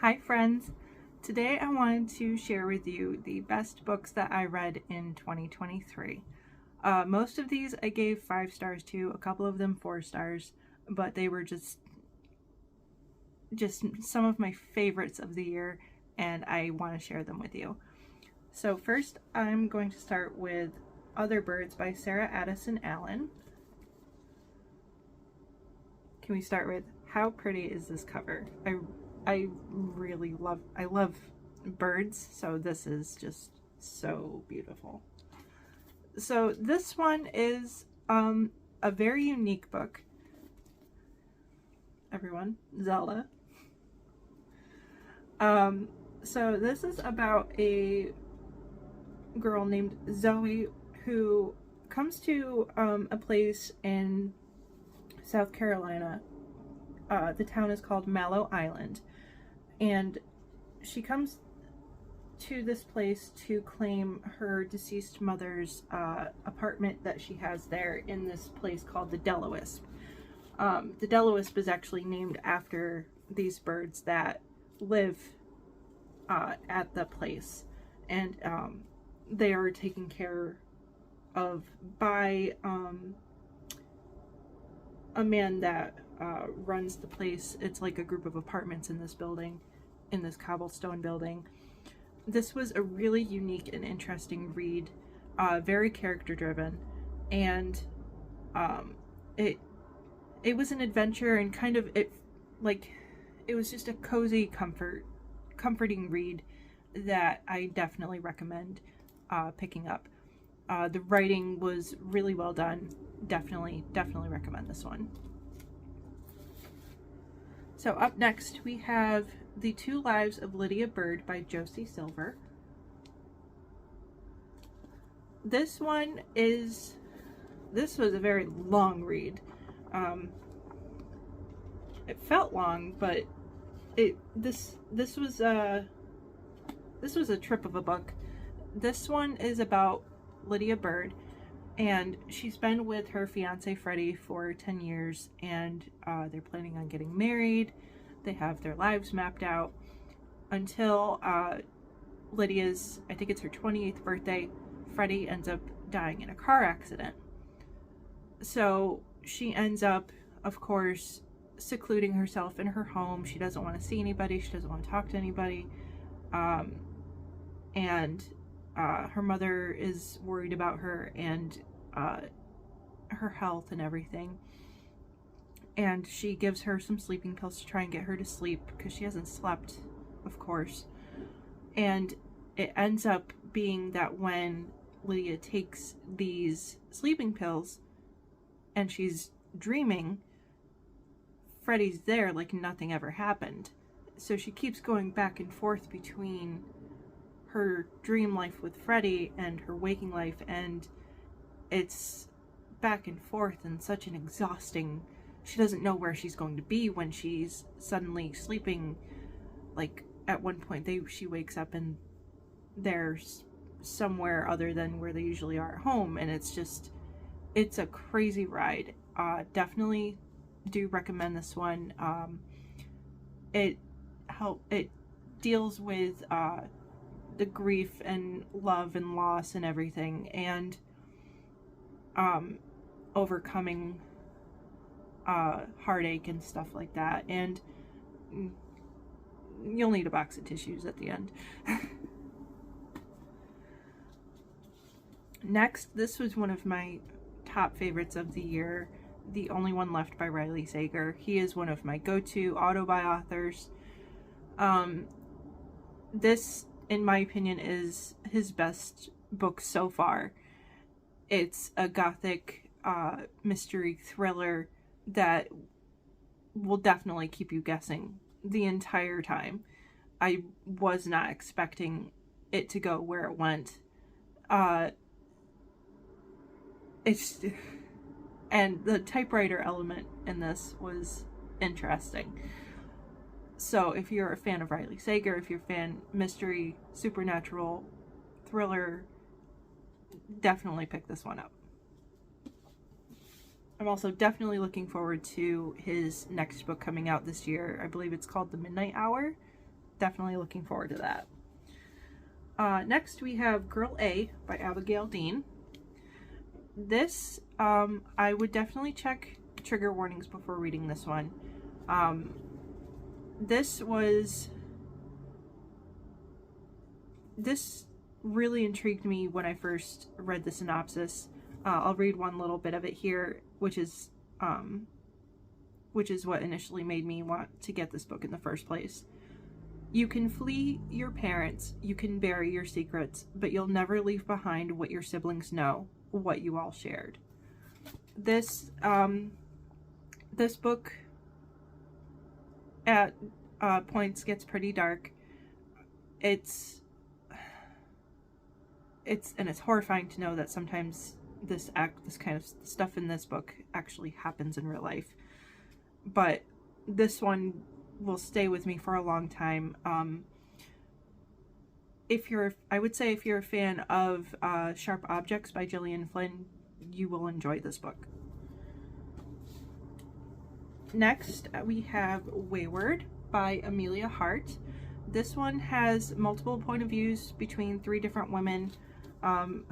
Hi friends! Today I wanted to share with you the best books that I read in 2023. Most of these I gave 5 stars to, a couple of them 4 stars, but they were just some of my favorites of the year and I want to share them with you. So first I'm going to start with Other Birds by Sarah Addison Allen. Can we start with how pretty is this cover? I love birds, so this is just so beautiful. So this one is a very unique book. Everyone, Zella. So this is about a girl named Zoe who comes to a place in South Carolina. The town is called Mallow Island, and she comes to this place to claim her deceased mother's apartment that she has there in this place called the Del-O-Wisp. The Del-O-Wisp is actually named after these birds that live at the place, and they are taken care of by a man that runs the place. It's like a group of apartments in this building, in this cobblestone building. This was a really unique and interesting read, very character driven, and it was an adventure and kind of it was just a cozy comforting read that I definitely recommend picking up. The writing was really well done. Definitely recommend this one. So up next we have The Two Lives of Lydia Bird by Josie Silver. This was a very long read. It felt long, but this was a trip of a book. This one is about Lydia Bird, and she's been with her fiance Freddie for 10 years, and they're planning on getting married. They have their lives mapped out until Lydia's, I think it's her 28th birthday, Freddie ends up dying in a car accident. So she ends up, of course, secluding herself in her home. She doesn't want to see anybody. She doesn't want to talk to anybody. And her mother is worried about her and her health and everything. And she gives her some sleeping pills to try and get her to sleep because she hasn't slept, of course. And it ends up being that when Lydia takes these sleeping pills and she's dreaming, Freddie's there like nothing ever happened. So she keeps going back and forth between her dream life with Freddie and her waking life, and it's back and forth and such an exhausting. She doesn't know where she's going to be when she's suddenly sleeping. Like at one point she wakes up and there's somewhere other than where they usually are at home, and it's a crazy ride. Definitely do recommend this one. It deals with the grief and love and loss and everything, and overcoming heartache and stuff like that, and you'll need a box of tissues at the end. Next, this was one of my top favorites of the year, The Only One Left by Riley Sager. He is one of my go-to auto-buy authors. This, in my opinion, is his best book so far. It's a gothic mystery thriller that will definitely keep you guessing the entire time. I was not expecting it to go where it went. And the typewriter element in this was interesting. So if you're a fan of Riley Sager, if you're a fan mystery, supernatural, thriller, definitely pick this one up. I'm also definitely looking forward to his next book coming out this year. I believe it's called The Midnight Hour. definitely looking forward to that. Next we have Girl A by Abigail Dean. This, I would definitely check trigger warnings before reading this one. This really intrigued me when I first read the synopsis. I'll read one little bit of it here, which is what initially made me want to get this book in the first place. You can flee your parents, you can bury your secrets, but you'll never leave behind what your siblings know, what you all shared. This book at points gets pretty dark. It's horrifying to know that sometimes this kind of stuff in this book actually happens in real life. But this one will stay with me for a long time. I would say if you're a fan of Sharp Objects by Gillian Flynn, you will enjoy this book. Next, we have Wayward by Amelia Hart. This one has multiple point of views between 3 different women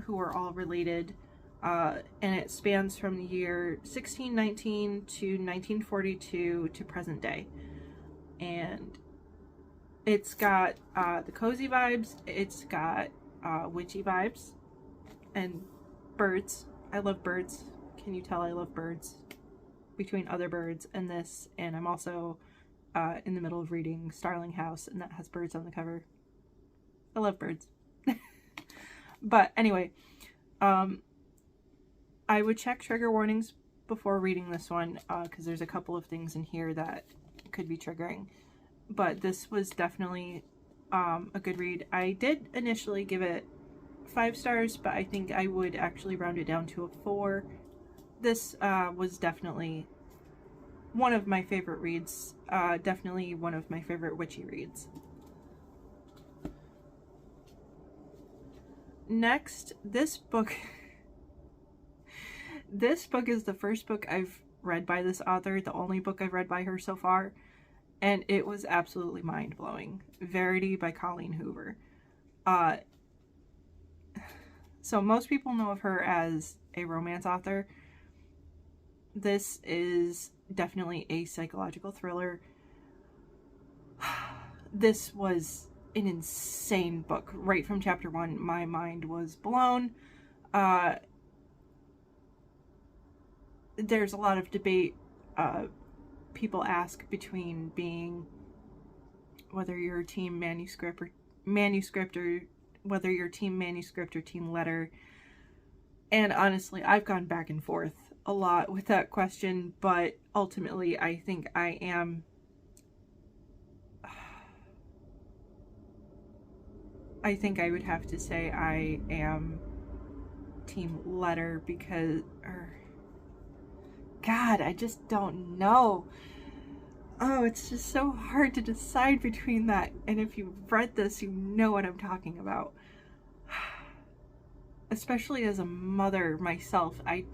who are all related, and it spans from the year 1619 to 1942 to present day. And it's got the cozy vibes, it's got witchy vibes, and birds. I love birds. Can you tell I love birds? Between other birds and this, and I'm also in the middle of reading Starling House, and that has birds on the cover. I love birds. But anyway, I would check trigger warnings before reading this one, because there's a couple of things in here that could be triggering. But this was definitely a good read. I did initially give it 5 stars, but I think I would actually round it down to a 4. This was definitely one of my favorite reads, definitely one of my favorite witchy reads. Next, this book is the first book I've read by this author, the only book I've read by her so far, and it was absolutely mind-blowing. Verity by Colleen Hoover. So most people know of her as a romance author. This is definitely a psychological thriller. This was an insane book. Right from chapter 1, my mind was blown. There's a lot of debate people ask between being whether you're team manuscript or whether you're team manuscript or team letter. And honestly, I've gone back and forth a lot with that question, but ultimately I think I am I think I would have to say I am team letter because God, I just don't know. Oh, it's just so hard to decide between that. And if you've read this, you know what I'm talking about. Especially as a mother myself, I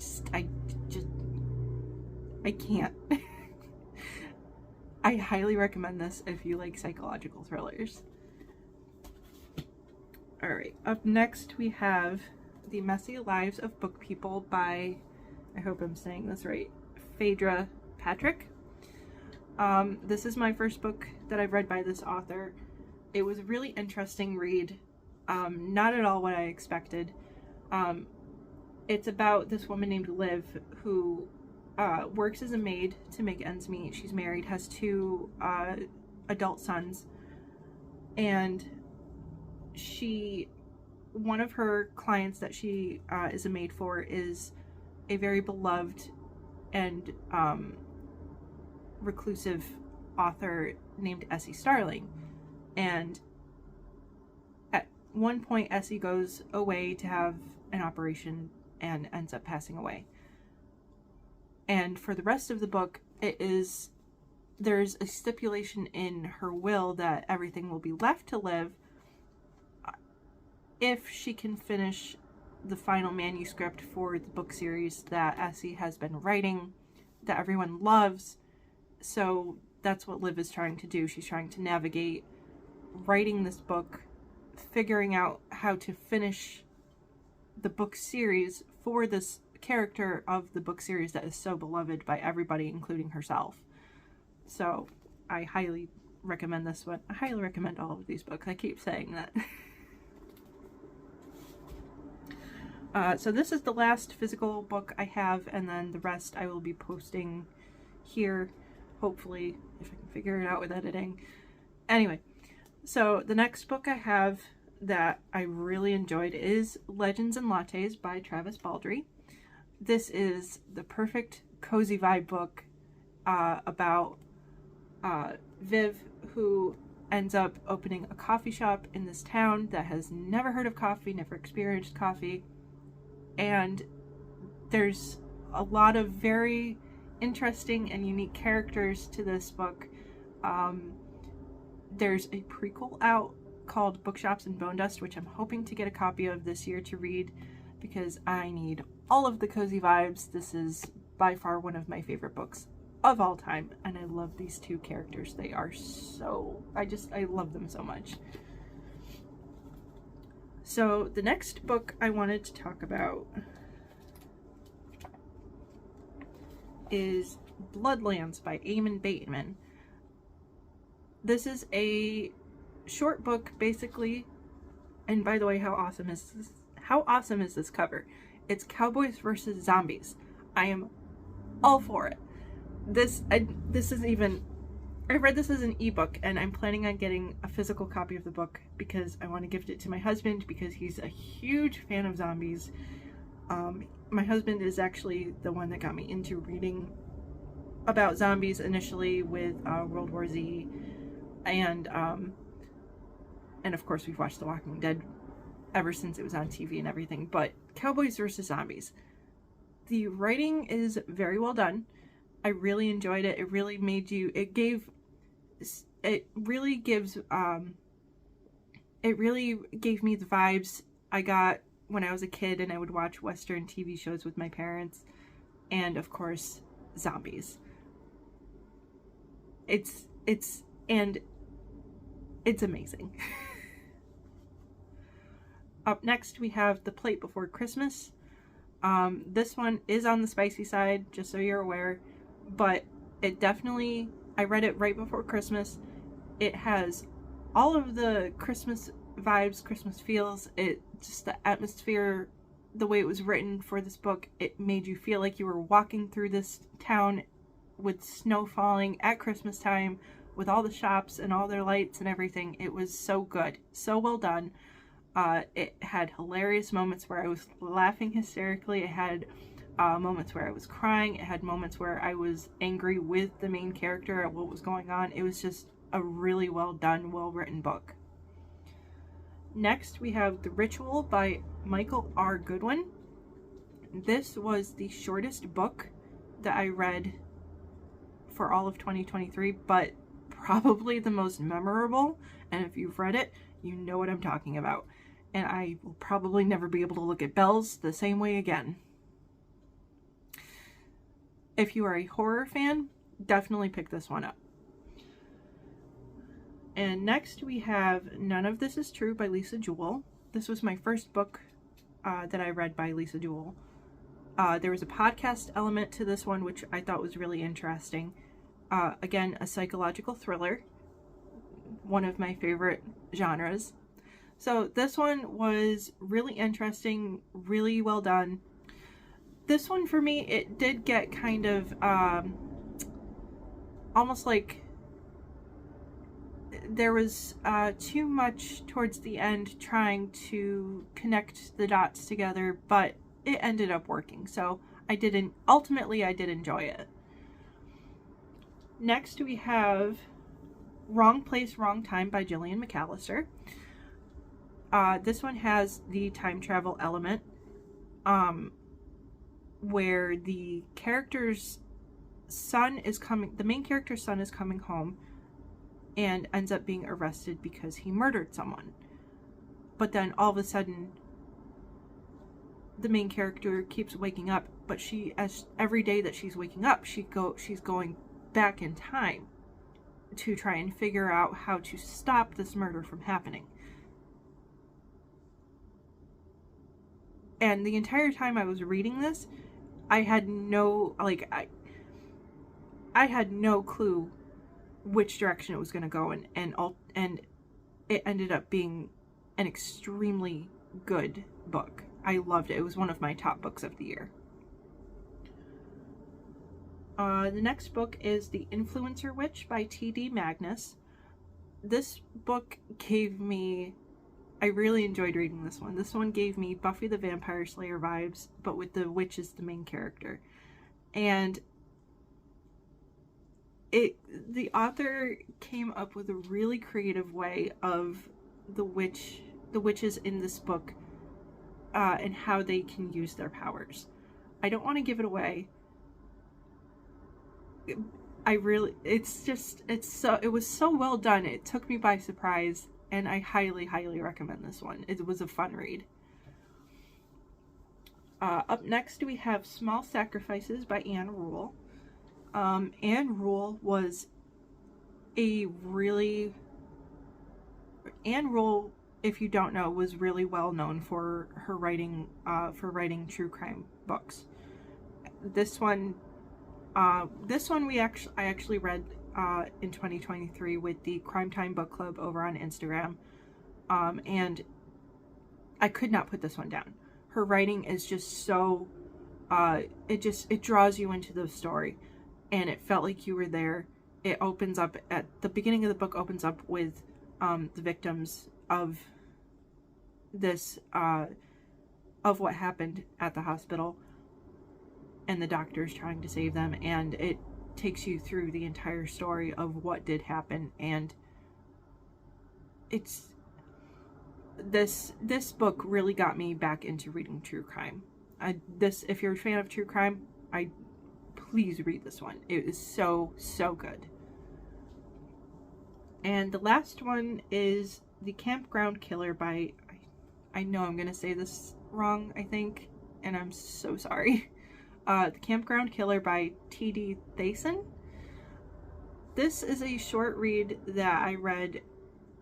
can't. I highly recommend this if you like psychological thrillers. Alright, up next we have The Messy Lives of Book People by, I hope I'm saying this right, Phaedra Patrick. This is my first book that I've read by this author. It was a really interesting read. Not at all what I expected. It's about this woman named Liv who works as a maid to make ends meet. She's married, has 2 adult sons, and one of her clients that she is a maid for is a very beloved and reclusive author named Essie Starling. And at one point, Essie goes away to have an operation and ends up passing away. And for the rest of the book, there's a stipulation in her will that everything will be left to Liv if she can finish the final manuscript for the book series that Essie has been writing, that everyone loves. So that's what Liv is trying to do. She's trying to navigate writing this book, figuring out how to finish the book series for this character of the book series that is so beloved by everybody, including herself. So I highly recommend this one. I highly recommend all of these books. I keep saying that. So this is the last physical book I have, and then the rest I will be posting here, hopefully, if I can figure it out with editing. Anyway, so the next book I have that I really enjoyed is Legends and Lattes by Travis Baldree. This is the perfect cozy vibe book about Viv, who ends up opening a coffee shop in this town that has never heard of coffee, never experienced coffee, and there's a lot of very interesting and unique characters to this book. There's a prequel out called Bookshops and Bone Dust, which I'm hoping to get a copy of this year to read because I need all of the cozy vibes. This is by far one of my favorite books of all time, and I love these two characters. They are so, I love them so much. So the next book I wanted to talk about is Bloodlands by Eamon Bateman. This is a short book, basically, and by the way, how awesome is this cover? It's cowboys versus zombies. I am all for it. I read this as an ebook, and I'm planning on getting a physical copy of the book because I want to gift it to my husband because he's a huge fan of zombies. My husband is actually the one that got me into reading about zombies initially with World War Z, and of course we've watched The Walking Dead ever since it was on TV and everything. But cowboys versus zombies, the writing is very well done. I really enjoyed it. It really made you, it really gave me the vibes I got when I was a kid and I would watch Western TV shows with my parents, and of course zombies. It's amazing. Up next we have The Plate Before Christmas. This one is on the spicy side, just so you're aware, but it definitely, I read it right before Christmas. It has all of the Christmas vibes, Christmas feels. It just, the atmosphere, the way it was written for this book, it made you feel like you were walking through this town with snow falling at Christmas time, with all the shops and all their lights and everything. It was so good, so well done. It had hilarious moments where I was laughing hysterically. It had moments where I was crying. It had moments where I was angry with the main character at what was going on. It was just a really well done, well written book. Next we have The Ritual by Michael R. Goodwin. This was the shortest book that I read for all of 2023, but probably the most memorable, and if you've read it, you know what I'm talking about. And I will probably never be able to look at Bells the same way again. If you are a horror fan, definitely pick this one up. And next we have None of This Is True by Lisa Jewell. This was my first book that I read by Lisa Jewell. There was a podcast element to this one, which I thought was really interesting. Again, a psychological thriller, one of my favorite genres. So this one was really interesting, really well done. This one for me, it did get kind of almost like there was too much towards the end trying to connect the dots together, but it ended up working. So ultimately I did enjoy it. Next we have Wrong Place, Wrong Time by Gillian McAllister. This one has the time travel element, where the character's son is coming, the main character's son is coming home and ends up being arrested because he murdered someone. But then all of a sudden, the main character keeps waking up, but every day that she's waking up, she's going back in time. to try and figure out how to stop this murder from happening. And the entire time I was reading this, I had no, like, I had no clue which direction it was going to go in, and it ended up being an extremely good book. I loved it. It was one of my top books of the year. The next book is The Influencer Witch by T.D. Magnus. This book gave me, I really enjoyed reading this one. This one gave me Buffy the Vampire Slayer vibes, but with the witch as the main character. And the author came up with a really creative way of the witches in this book, and how they can use their powers. I don't want to give it away. It was so well done. It took me by surprise, and I highly, highly recommend this one. It was a fun read. Up next we have Small Sacrifices by Ann Rule. Ann Rule, if you don't know, was really well known for her writing, true crime books. This one I actually read in 2023 with the Crime Time Book Club over on Instagram, and I could not put this one down. Her writing is just so, it draws you into the story, and it felt like you were there. It opens up at the beginning of the book, opens up with the victims of this, of what happened at the hospital, and the doctors trying to save them, and it takes you through the entire story of what did happen. And it's this book really got me back into reading true crime. If you're a fan of true crime, please read this one. It is so good. And the last one is The Campground Killer by, I know I'm gonna say this wrong, I think, and I'm so sorry. The Campground Killer by T.D. Thiessen. This is a short read that I read.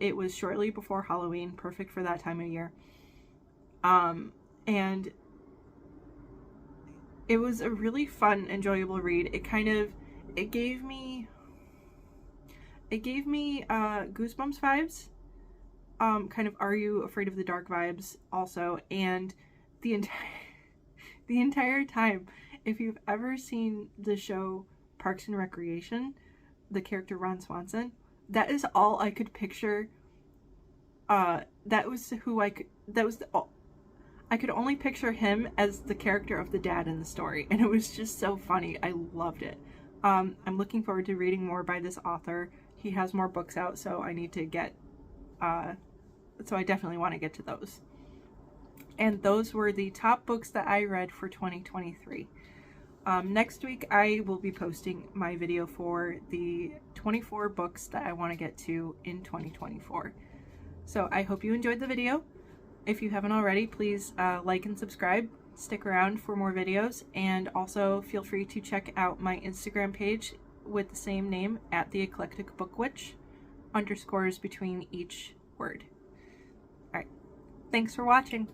It was shortly before Halloween, perfect for that time of year. And it was a really fun, enjoyable read. It gave me Goosebumps vibes. Kind of Are You Afraid of the Dark vibes also. And the entire time, if you've ever seen the show Parks and Recreation, the character Ron Swanson, that is all I could picture. I could only picture him as the character of the dad in the story, and it was just so funny. I loved it. I'm looking forward to reading more by this author. He has more books out, so I need to get, so I definitely want to get to those. And those were the top books that I read for 2023. Next week, I will be posting my video for the 24 books that I want to get to in 2024. So I hope you enjoyed the video. If you haven't already, please like and subscribe. Stick around for more videos, and also feel free to check out my Instagram page with the same name, at The Eclectic Book Witch, underscores between each word. Alright, thanks for watching.